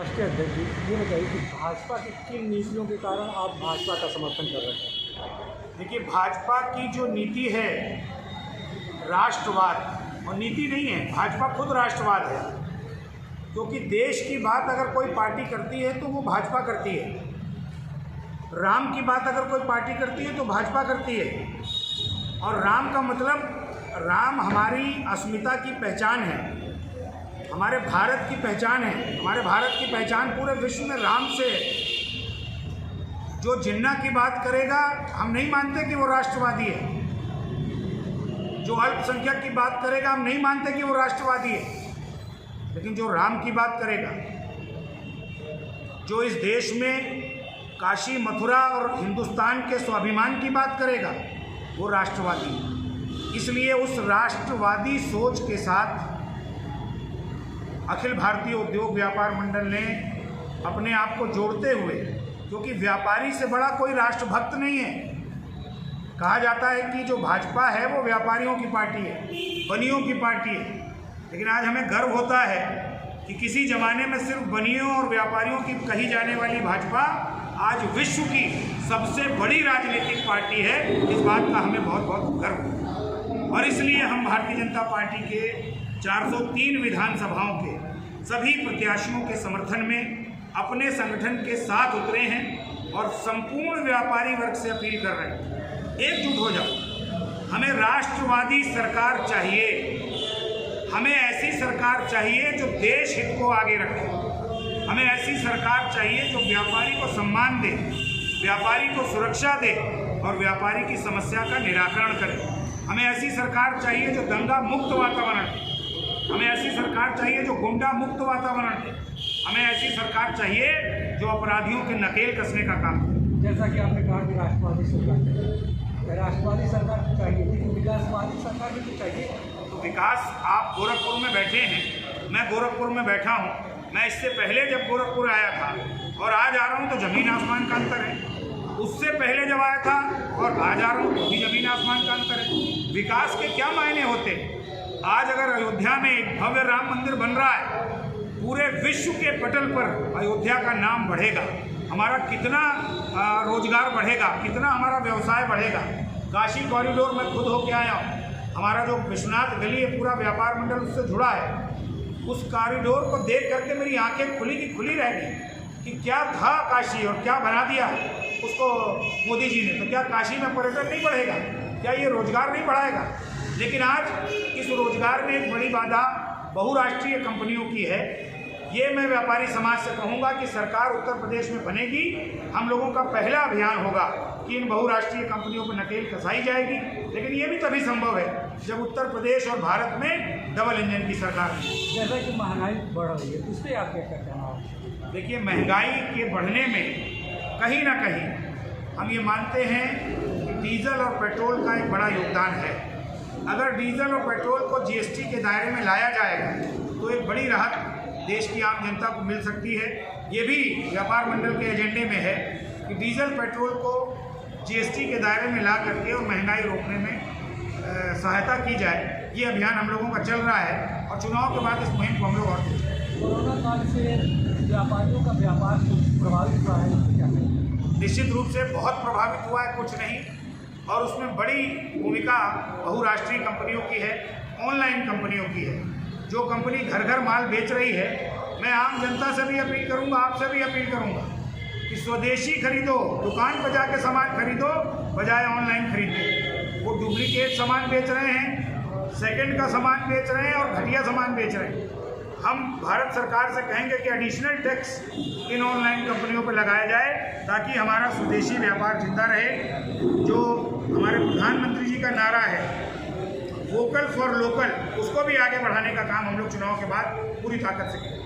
राष्ट्रीय अध्यक्ष जी, ये बताइए कि भाजपा की किन नीतियों के कारण आप भाजपा का समर्थन कर रहे हैं? देखिए, भाजपा की जो नीति है राष्ट्रवाद, और नीति नहीं है, भाजपा खुद राष्ट्रवाद है। क्योंकि देश की बात अगर कोई पार्टी करती है तो वो भाजपा करती है। राम की बात अगर कोई पार्टी करती है तो भाजपा करती है। और राम का मतलब, राम हमारी अस्मिता की पहचान है, हमारे भारत की पहचान है। हमारे भारत की पहचान पूरे विश्व में राम से है। जो जिन्ना की बात करेगा, हम नहीं मानते कि वो राष्ट्रवादी है। जो अल्पसंख्यक की बात करेगा, हम नहीं मानते कि वो राष्ट्रवादी है। लेकिन जो राम की बात करेगा, जो इस देश में काशी मथुरा और हिंदुस्तान के स्वाभिमान की बात करेगा, वो राष्ट्रवादी है। इसलिए उस राष्ट्रवादी सोच के साथ अखिल भारतीय उद्योग व्यापार मंडल ने अपने आप को जोड़ते हुए, क्योंकि व्यापारी से बड़ा कोई राष्ट्रभक्त नहीं है। कहा जाता है कि जो भाजपा है वो व्यापारियों की पार्टी है, बनियों की पार्टी है। लेकिन आज हमें गर्व होता है कि किसी ज़माने में सिर्फ बनियों और व्यापारियों की कही जाने वाली भाजपा आज विश्व की सबसे बड़ी राजनीतिक पार्टी है। इस बात का हमें बहुत बहुत गर्व है। और इसलिए हम भारतीय जनता पार्टी के 403 विधानसभाओं के सभी प्रत्याशियों के समर्थन में अपने संगठन के साथ उतरे हैं और संपूर्ण व्यापारी वर्ग से अपील कर रहे हैं, एकजुट हो जाओ। हमें राष्ट्रवादी सरकार चाहिए। हमें ऐसी सरकार चाहिए जो देश हित को आगे रखे। हमें ऐसी सरकार चाहिए जो व्यापारी को सम्मान दे, व्यापारी को सुरक्षा दे और व्यापारी की समस्या का निराकरण करे। हमें ऐसी सरकार चाहिए जो दंगा मुक्त वातावरण दे। हमें ऐसी सरकार चाहिए जो गुंडा मुक्त वातावरण दे। हमें ऐसी सरकार चाहिए जो अपराधियों के नकेल कसने का काम करे। जैसा कि आपने कहा कि राष्ट्रवादी सरकार चाहिए, राष्ट्रवादी सरकार तो चाहिए, लेकिन विकासवादी सरकार भी तो चाहिए। तो विकास, आप गोरखपुर में बैठे हैं, मैं गोरखपुर में बैठा हूँ। मैं इससे पहले जब गोरखपुर आया था और आज आ रहा हूँ तो ज़मीन आसमान का अंतर है। उससे पहले जब आया था और आज आ रहा हूँ तो भी ज़मीन आसमान का अंतर है। विकास के क्या मायने होते हैं? आज अगर अयोध्या में एक भव्य राम मंदिर बन रहा है, पूरे विश्व के पटल पर अयोध्या का नाम बढ़ेगा। हमारा कितना रोजगार बढ़ेगा, कितना हमारा व्यवसाय बढ़ेगा। काशी कॉरिडोर में खुद होके आया हूँ। हमारा जो विश्वनाथ गली है, पूरा व्यापार मंडल उससे जुड़ा है। उस कॉरिडोर को देख करके मेरी आंखें खुली की खुली रह गई कि क्या था काशी और क्या बना दिया उसको मोदी जी ने। तो क्या काशी में पर्यटन नहीं बढ़ेगा? क्या ये रोजगार नहीं बढ़ाएगा? लेकिन आज इस रोजगार में एक बड़ी बाधा बहुराष्ट्रीय कंपनियों की है। ये मैं व्यापारी समाज से कहूँगा कि सरकार उत्तर प्रदेश में बनेगी, हम लोगों का पहला अभियान होगा कि इन बहुराष्ट्रीय कंपनियों पर नकेल कसाई जाएगी। लेकिन ये भी तभी संभव है जब उत्तर प्रदेश और भारत में डबल इंजन की सरकार है। जैसा कि महंगाई बढ़ रही है, उस पर आप क्या कहना है? देखिए, महंगाई के बढ़ने में कहीं ना कहीं हम ये मानते हैं कि डीजल और पेट्रोल का एक बड़ा योगदान है। अगर डीजल और पेट्रोल को जीएसटी के दायरे में लाया जाएगा तो एक बड़ी राहत देश की आम जनता को मिल सकती है। ये भी व्यापार मंडल के एजेंडे में है कि डीजल पेट्रोल को जीएसटी के दायरे में ला करके और महंगाई रोकने में सहायता की जाए। ये अभियान हम लोगों का चल रहा है और चुनाव के बाद इस मुहिम को हम लोग और तेज। कोरोना काल से व्यापारियों का व्यापार प्रभावित हुआ है, क्या कहें? निश्चित रूप से बहुत प्रभावित हुआ है, कुछ नहीं। और उसमें बड़ी भूमिका बहुराष्ट्रीय कंपनियों की है, ऑनलाइन कंपनियों की है। जो कंपनी घर घर माल बेच रही है, मैं आम जनता से भी अपील करूंगा, आपसे भी अपील करूंगा कि स्वदेशी खरीदो, दुकान पर जाके सामान खरीदो बजाय ऑनलाइन खरीदो। वो डुप्लीकेट सामान बेच रहे हैं, सेकंड का सामान बेच रहे हैं और घटिया सामान बेच रहे हैं। हम भारत सरकार से कहेंगे कि एडिशनल टैक्स इन ऑनलाइन कंपनियों पर लगाया जाए ताकि हमारा स्वदेशी व्यापार जिंदा रहे। जो हमारे प्रधानमंत्री जी का नारा है वोकल फॉर लोकल, उसको भी आगे बढ़ाने का काम हम लोग चुनाव के बाद पूरी ताकत से करेंगे।